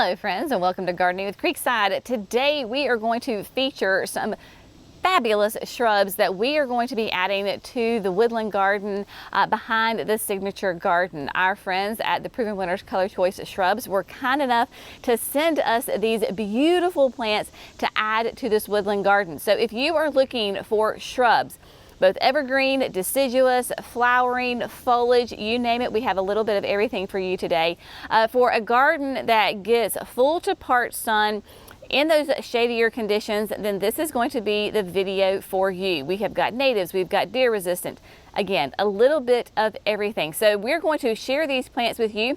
Hello friends, and welcome to Gardening with Creekside. Today we are going to feature some fabulous shrubs that we are going to be adding to the woodland garden behind the signature garden. Our friends at the Proven Winners Color Choice Shrubs were kind enough to send us these beautiful plants to add to this woodland garden. So if you are looking for shrubs, both evergreen, deciduous, flowering, foliage, you name it, we have a little bit of everything for you today. For a garden that gets full to part sun in those shadier conditions, then this is going to be the video for you. We have got natives, we've got deer resistant. Again, a little bit of everything. So we're going to share these plants with you.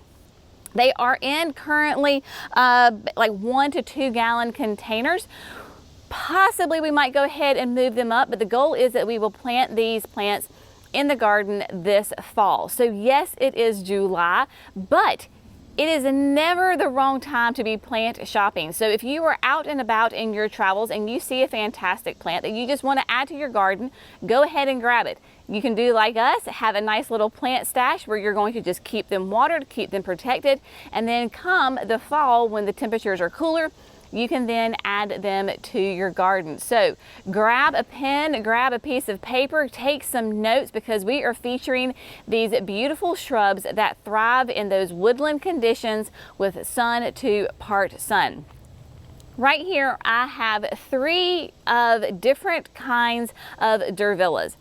They are in currently like 1 to 2 gallon containers. Possibly we might go ahead and move them up, but the goal is that we will plant these plants in the garden this fall. So yes, it is July, but it is never the wrong time to be plant shopping. So if you are out and about in your travels and you see a fantastic plant that you just want to add to your garden, go ahead and grab it. You can do like us, have a nice little plant stash where you're going to just keep them watered, keep them protected, and then come the fall when the temperatures are cooler, you can then add them to your garden. So grab a pen, grab a piece of paper, take some notes, because we are featuring these beautiful shrubs that thrive in those woodland conditions with sun to part sun. Right here I have 3 of different kinds of durvillas.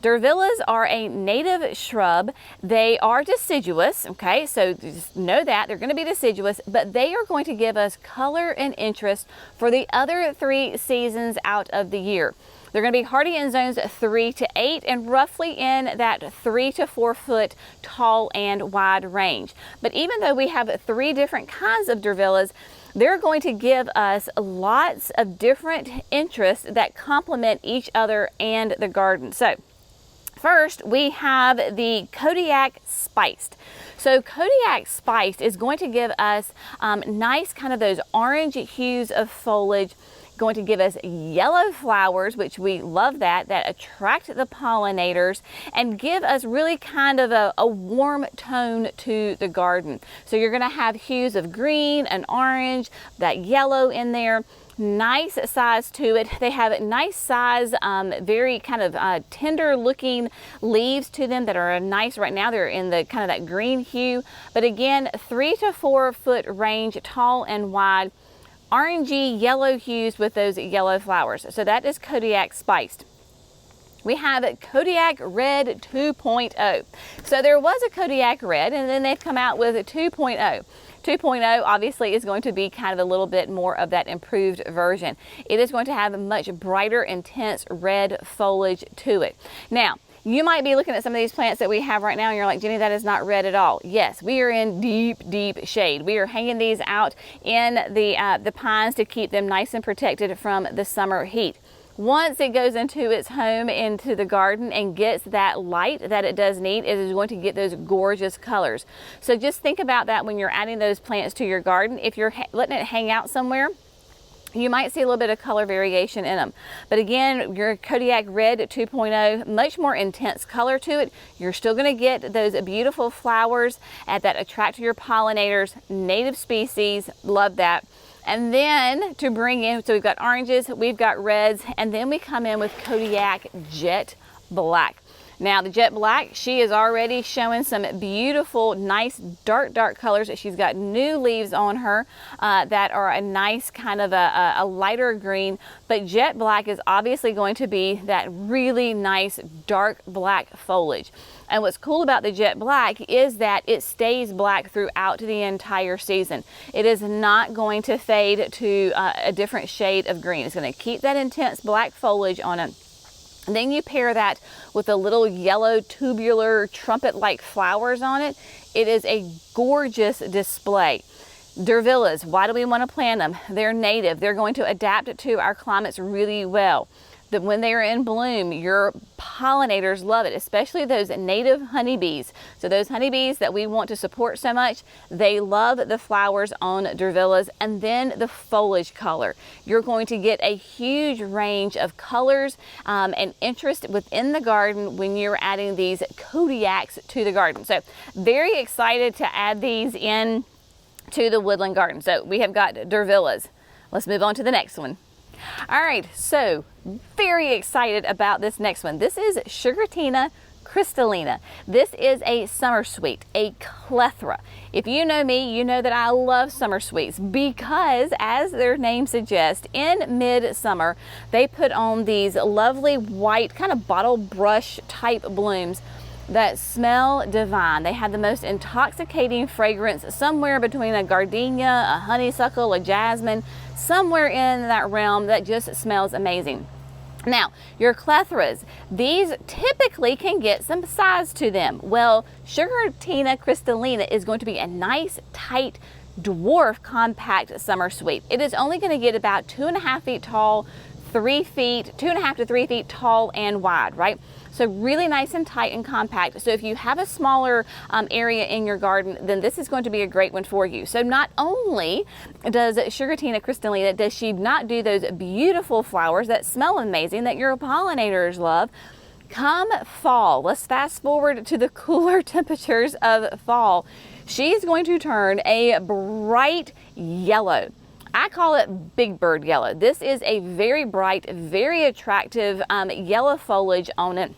Durvillas are a native shrub. They are deciduous, okay? So just know that they're gonna be deciduous, but they are going to give us color and interest for the other 3 seasons out of the year. They're gonna be hardy in zones 3 to 8 and roughly in that 3 to 4 foot tall and wide range. But even though we have 3 different kinds of durvillas, they're going to give us lots of different interests that complement each other and the garden. So first, we have the Kodiak Spiced. So Kodiak Spiced is going to give us nice kind of those orange hues of foliage, going to give us yellow flowers, which we love that attract the pollinators and give us really kind of a warm tone to the garden. So you're gonna have hues of green and orange, that yellow in there. Nice size to it. They have nice size, very kind of tender looking leaves to them that are nice. Right now they're in the kind of that green hue, but again 3 to 4 foot range, tall and wide, orangey yellow hues with those yellow flowers. So that is Kodiak Spiced. We have Kodiak Red 2.0. So there was a Kodiak Red and then they've come out with a 2.0. 2.0 obviously is going to be kind of a little bit more of that improved version. It is going to have a much brighter, intense red foliage to it. Now, you might be looking at some of these plants that we have right now and you're like, Jenny, that is not red at all. Yes, we are in deep, deep shade. We are hanging these out in the pines to keep them nice and protected from the summer heat. Once it goes into its home into the garden and gets that light that it does need, it is going to get those gorgeous colors. So just think about that when you're adding those plants to your garden. If you're letting it hang out somewhere, you might see a little bit of color variation in them. But again, your Kodiak Red 2.0, much more intense color to it. You're still gonna get those beautiful flowers that attract your pollinators, native species, love that. And then to bring in, so we've got oranges, we've got reds, and then we come in with Kodiak Jet Black. Now the Jet Black, she is already showing some beautiful, nice, dark colors. She's got new leaves on her that are a nice kind of a lighter green, but Jet Black is obviously going to be that really nice, dark black foliage. And what's cool about the Jet Black is that it stays black throughout the entire season. It is not going to fade to a different shade of green. It's going to keep that intense black foliage on it. And then you pair that with a little yellow tubular trumpet-like flowers on it. It is a gorgeous display. Durvillas, why do we want to plant them? They're native. They're going to adapt to our climates really well. That when they are in bloom, your pollinators love it, especially those native honeybees. So those honeybees that we want to support so much, they love the flowers on durvillas, and then the foliage color. You're going to get a huge range of colors and interest within the garden when you're adding these Kodiaks to the garden. So very excited to add these in to the woodland garden. So we have got Durvillas. Let's move on to the next one. All right, so very excited about this next one. This is Sugarina Cristina. This is a summer sweet, a clethra. If you know me, you know that I love summer sweets because, as their name suggests, in midsummer they put on these lovely white kind of bottle brush type blooms that smell divine. They have the most intoxicating fragrance, somewhere between a gardenia, a honeysuckle, a jasmine, somewhere in that realm that just smells amazing. Now, your clethras, these typically can get some size to them. Well, Sugarina Cristina is going to be a nice, tight, dwarf, compact summer sweet. It is only going to get about 2.5 feet tall, 3 feet, 2.5 to 3 feet tall and wide, right? So really nice and tight and compact. So if you have a smaller area in your garden, then this is going to be a great one for you. So not only does Sugarina Cristina, does she not do those beautiful flowers that smell amazing that your pollinators love, come fall, let's fast forward to the cooler temperatures of fall, she's going to turn a bright yellow. I call it big bird yellow. This is a very bright, very attractive yellow foliage on it.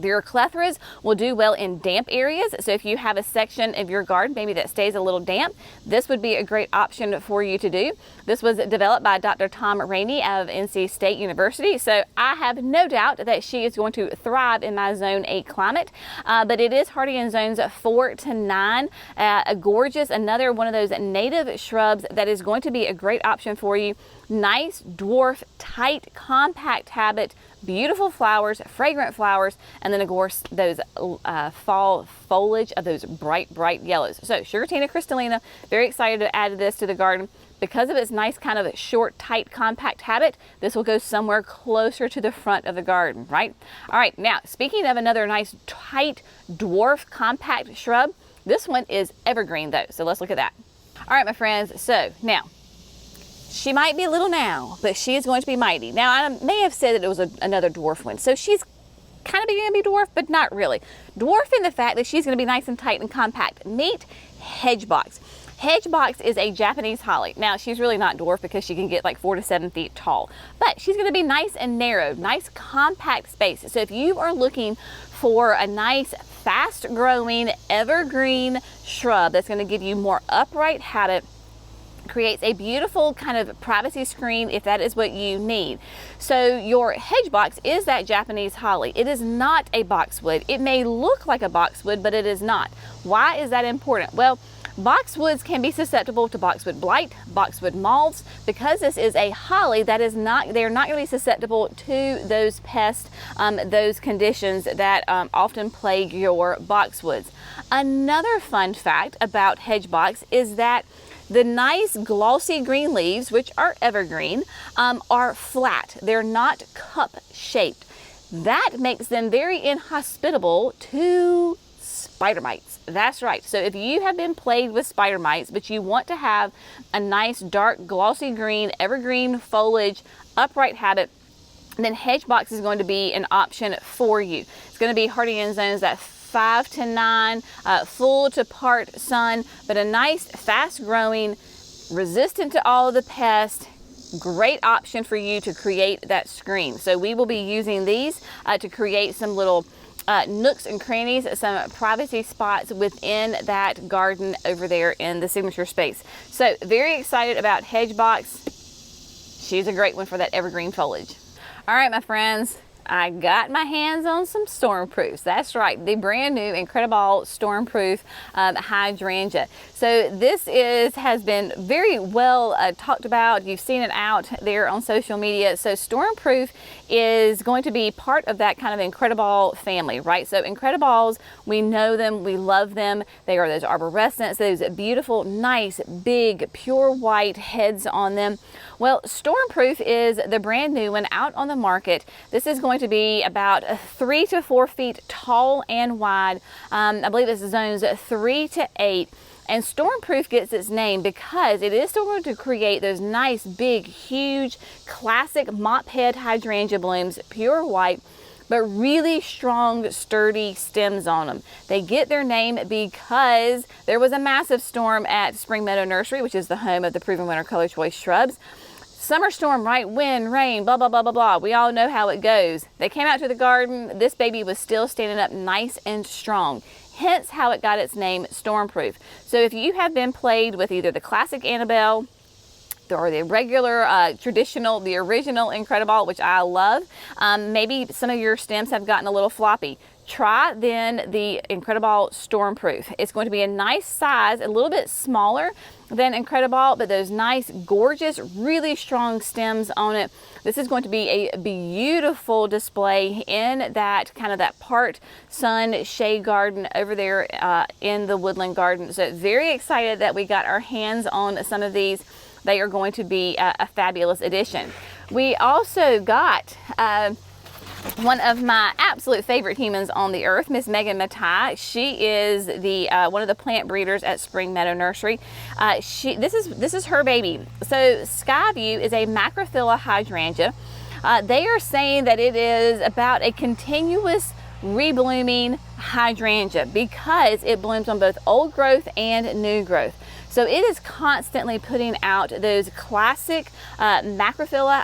Your clethras will do well in damp areas. So if you have a section of your garden maybe that stays a little damp, this would be a great option for you to do. This was developed by Dr. Tom Rainey of NC State University. So I have no doubt that she is going to thrive in my zone 8 climate. But it is hardy in zones 4 to 9. A gorgeous, another one of those native shrubs that is going to be a great option for you. Nice, dwarf, tight, compact habit, beautiful flowers, fragrant flowers, and then of course those fall foliage of those bright, bright yellows. So Sugarina Cristina, very excited to add this to the garden. Because of its nice kind of short, tight, compact habit, this will go somewhere closer to the front of the garden, right? All right, now speaking of another nice, tight, dwarf, compact shrub, this one is evergreen though, so let's look at that. All right, my friends, so now, she might be little now, but she is going to be mighty. Now, I may have said that it was another dwarf one, so she's kind of going to be dwarf, but not really. Dwarf in the fact that she's going to be nice and tight and compact. Meet Hedgebox. Hedgebox is a Japanese holly. Now, she's really not dwarf because she can get like 4 to 7 feet tall, but she's going to be nice and narrow, nice compact space. So if you are looking for a nice, fast-growing, evergreen shrub that's going to give you more upright habit, creates a beautiful kind of privacy screen if that is what you need. So your Hedgebox is that Japanese holly. It is not a boxwood. It may look like a boxwood, but it is not. Why is that important? Well, boxwoods can be susceptible to boxwood blight, boxwood moths. Because this is a holly, that is not, they're not going to be susceptible to those pests, those conditions that often plague your boxwoods. Another fun fact about Hedgebox is that the nice glossy green leaves, which are evergreen, are flat. They're not cup shaped. That makes them very inhospitable to spider mites. That's right. So if you have been plagued with spider mites, but you want to have a nice dark glossy green evergreen foliage upright habit, then Hedgebox is going to be an option for you. It's going to be hardy in zones that 5 to 9, full to part sun, but a nice, fast-growing, resistant to all of the pests, great option for you to create that screen. So we will be using these to create some little nooks and crannies, some privacy spots within that garden over there in the signature space. So very excited about Hedgebox. She's a great one for that evergreen foliage. All right, my friends. I got my hands on some Stormroofs. That's right, the brand new incredible Stormroof hydrangea. So this has been very well talked about. You've seen it out there on social media. So Stormroof is going to be part of that kind of incredible family, right? So incredibles, we know them, we love them. They are those arborescents, those beautiful, nice, big, pure white heads on them. Well, Stormroof is the brand new one out on the market. This is going to be about 3 to 4 feet tall and wide. I believe this is zones 3 to 8. And Stormroof gets its name because it is still going to create those nice, big, huge, classic mop head hydrangea blooms, pure white. but really strong, sturdy stems on them. They get their name because there was a massive storm at Spring Meadow Nursery, which is the home of the Proven Winner Color Choice shrubs. Summer storm, right? Wind, rain, blah, blah, blah, blah, blah. We all know how it goes. They came out to the garden. This baby was still standing up nice and strong. Hence how it got its name, Stormproof. So if you have been played with either the classic Annabelle or the regular, traditional, the original Incredible, which I love, maybe some of your stems have gotten a little floppy. Try then the Incredible Stormproof. It's going to be a nice size, a little bit smaller than Incredible, but those nice, gorgeous, really strong stems on it. This is going to be a beautiful display in that kind of that part sun shade garden over there in the woodland garden. So very excited that we got our hands on some of these. They are going to be a fabulous addition. We also got one of my absolute favorite humans on the earth, Miss Megan Matai. She is the one of the plant breeders at Spring Meadow Nursery. This is her baby. So Skyview is a Macrophylla hydrangea. They are saying that it is about a continuous reblooming hydrangea because it blooms on both old growth and new growth. So it is constantly putting out those classic Macrophylla,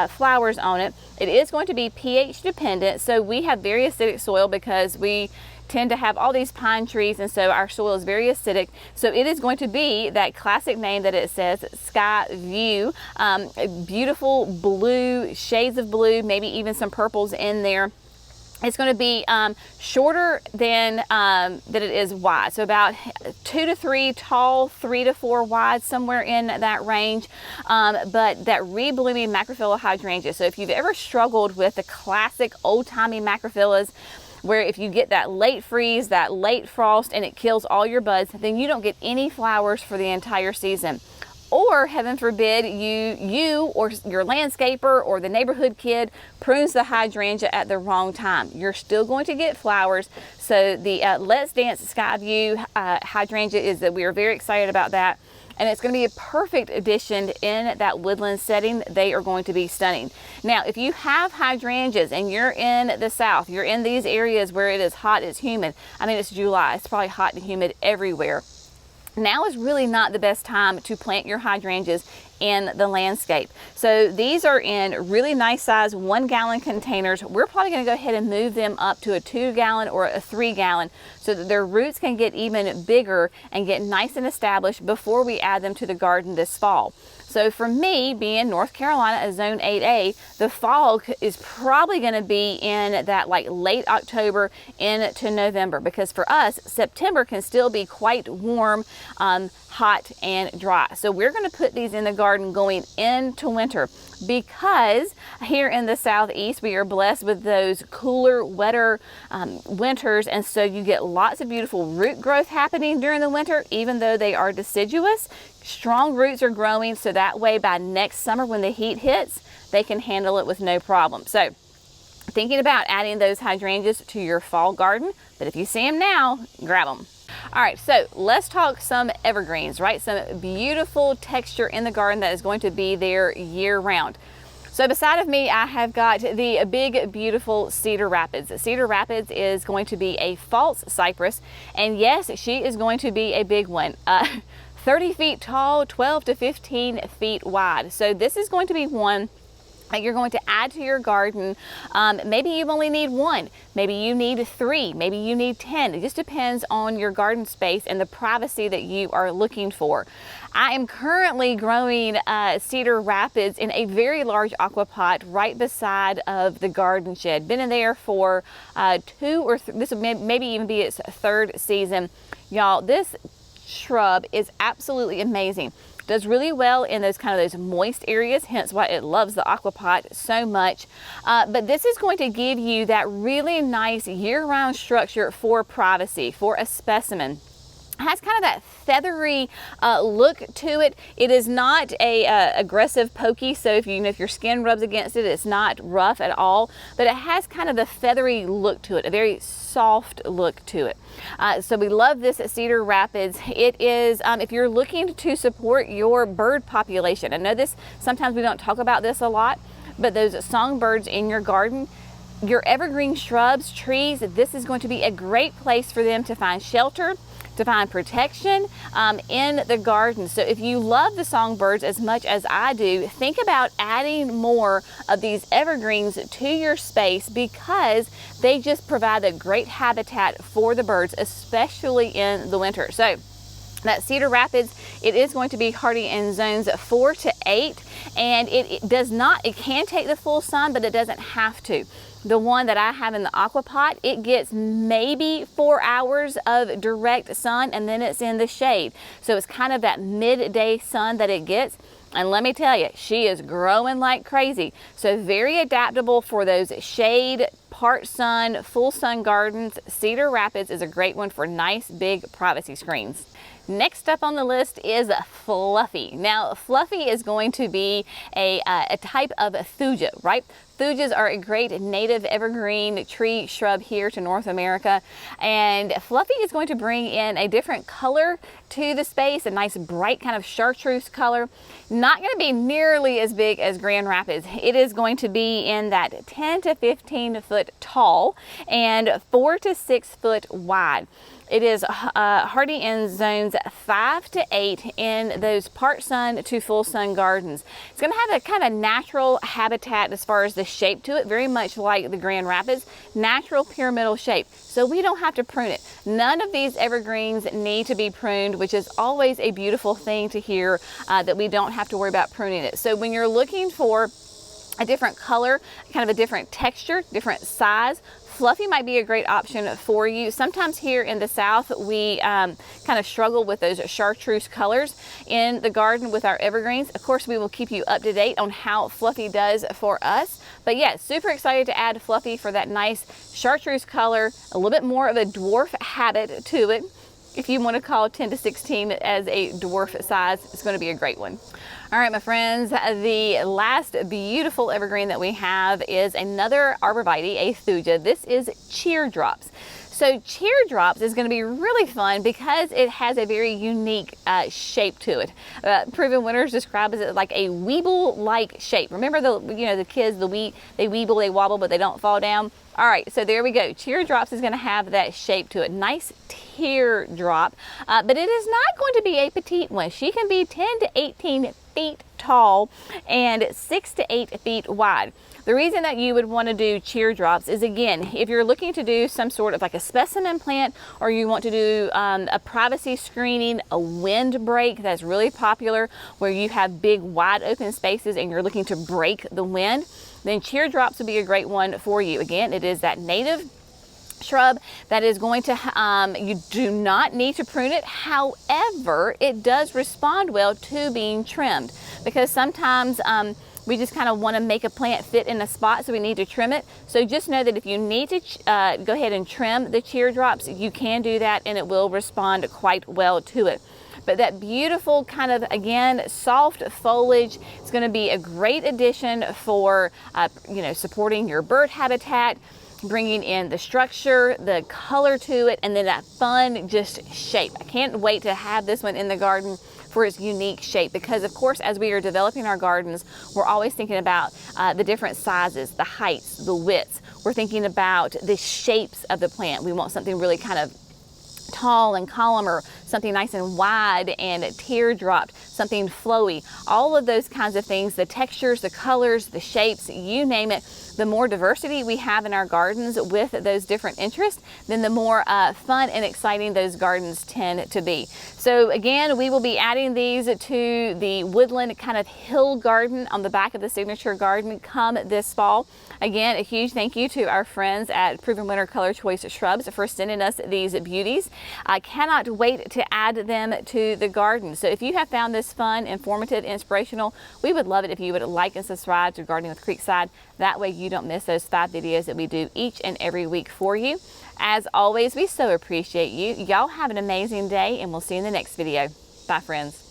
flowers on it. It is going to be pH dependent. So we have very acidic soil because we tend to have all these pine trees, and so our soil is very acidic. So it is going to be that classic name that it says, Sky View. Beautiful blue, shades of blue, maybe even some purples in there. It's going to be shorter than it is wide. So about 2 to 3 tall, 3 to 4 wide, somewhere in that range. But that reblooming Macrophylla hydrangea. So if you've ever struggled with the classic old-timey Macrophyllas, where if you get that late freeze, that late frost, and it kills all your buds, then you don't get any flowers for the entire season. Or heaven forbid you or your landscaper or the neighborhood kid prunes the hydrangea at the wrong time. You're still going to get flowers. So the Let's Dance Skyview hydrangea is that we are very excited about that. And it's going to be a perfect addition in that woodland setting. They are going to be stunning. Now, if you have hydrangeas and you're in the south, you're in these areas where it is hot, it's humid. I mean, it's July. It's probably hot and humid everywhere. Now is really not the best time to plant your hydrangeas in the landscape. So these are in really nice size 1 gallon containers. We're probably going to go ahead and move them up to a 2 gallon or a 3 gallon so that their roots can get even bigger and get nice and established before we add them to the garden this fall. So for me, being North Carolina, a zone 8A, the fall is probably going to be in that like late October into November, because for us, September can still be quite warm, hot and dry. So we're going to put these in the garden going into winter, because here in the southeast we are blessed with those cooler, wetter winters, and so you get lots of beautiful root growth happening during the winter. Even though they are deciduous, strong roots are growing, so that way by next summer when the heat hits, they can handle it with no problem. So thinking about adding those hydrangeas to your fall garden, but if you see them now, grab them. All right, so let's talk some evergreens, right? Some beautiful texture in the garden that is going to be there year round. So beside of me, I have got the big, beautiful Cedar Rapids. Cedar Rapids is going to be a false cypress, and yes, she is going to be a big one. 30 feet tall, 12 to 15 feet wide. So this is going to be one that you're going to add to your garden. Maybe you only need 1, maybe you need 3, maybe you need 10. It just depends on your garden space and the privacy that you are looking for. I am currently growing Cedar Rapids in a very large aqua pot right beside of the garden shed. Been in there for 2 or 3, this will maybe even be its 3rd season. Y'all, this shrub is absolutely amazing. Does really well in those moist areas, hence why it loves the aqua pot so much. But this is going to give you that really nice year-round structure for privacy, for a specimen. It has kind of that feathery look to it. It is not a aggressive pokey, so if your skin rubs against it, it's not rough at all, but it has kind of the feathery look to it, a very soft look to it. So we love this at Cedar Rapids. It is, if you're looking to support your bird population, I know this, sometimes we don't talk about this a lot, but those songbirds in your garden, your evergreen shrubs, trees, this is going to be a great place for them to find shelter, to find protection in the garden. So if you love the songbirds as much as I do, think about adding more of these evergreens to your space, because they just provide a great habitat for the birds, especially in the winter. So that Cedar Rapids, it is going to be hardy in zones 4 to 8, and it can take the full sun, but it doesn't have to. The one that I have in the aqua pot, it gets maybe 4 hours of direct sun, and then it's in the shade. So it's kind of that midday sun that it gets. And let me tell you, she is growing like crazy. So very adaptable for those shade, part sun, full sun gardens. Cedar Rapids is a great one for nice big privacy screens. Next up on the list is Fluffy. Now, Fluffy is going to be a type of thuja, right? Thujas are a great native evergreen tree shrub here to North America, and Fluffy is going to bring in a different color to the space, a nice bright kind of chartreuse color. Not going to be nearly as big as Grand Rapids. It is going to be in that 10 to 15 foot tall and 4 to 6 foot wide. It is hardy in zones 5 to 8 in those part sun to full sun gardens. It's going to have a kind of natural habitat as far as the shape to it, very much like the Grand Rapids, natural pyramidal shape. So we don't have to prune it. None of these evergreens need to be pruned, which is always a beautiful thing to hear, that we don't have to worry about pruning it. So when you're looking for a different color, kind of a different texture, different size, Fluffy might be a great option for you. Sometimes here in the South, we kind of struggle with those chartreuse colors in the garden with our evergreens. Of course, we will keep you up to date on how Fluffy does for us. But yeah, super excited to add Fluffy for that nice chartreuse color, a little bit more of a dwarf habit to it. If you want to call 10 to 16 as a dwarf size, it's going to be a great one. All right, my friends, the last beautiful evergreen that we have is another arborvitae, a thuja. This is Teardrops. So Teardrops is going to be really fun because it has a very unique shape to it. Proven Winners describes it like a weeble-like shape. Remember the kids, they weeble, they wobble, but they don't fall down. All right, so there we go. Teardrops is going to have that shape to it. Nice teardrop, but it is not going to be a petite one. She can be 10 to 18 feet tall and 6 to 8 feet wide. The reason that you would want to do teardrops is, again, if you're looking to do some sort of like a specimen plant, or you want to do a privacy screening, a windbreak that's really popular where you have big wide open spaces and you're looking to break the wind, then teardrops would be a great one for you. Again, it is that native shrub that is going to, you do not need to prune it. However, it does respond well to being trimmed, because sometimes we just kind of want to make a plant fit in a spot, so we need to trim it. So just know that if you need to go ahead and trim the teardrops, you can do that and it will respond quite well to it. But that beautiful kind of, again, soft foliage is going to be a great addition for, supporting your bird habitat, bringing in the structure, the color to it, and then that fun just shape. I can't wait to have this one in the garden for its unique shape, because of course, as we are developing our gardens, we're always thinking about the different sizes, the heights, the widths. We're thinking about the shapes of the plant. We want something really kind of tall and columnar, something nice and wide and teardropped, something flowy, all of those kinds of things, the textures, the colors, the shapes, you name it. The more diversity we have in our gardens with those different interests, then the more fun and exciting those gardens tend to be. So again, we will be adding these to the woodland kind of hill garden on the back of the signature garden come this fall. Again, a huge thank you to our friends at Proven Winner Color Choice Shrubs for sending us these beauties. I cannot wait to add them to the garden. So if you have found this fun, informative, inspirational, we would love it if you would like and subscribe to Gardening with Creekside. That way you don't miss those 5 videos that we do each and every week for you. As always, we so appreciate you. Y'all have an amazing day, and we'll see you in the next video. Bye, friends.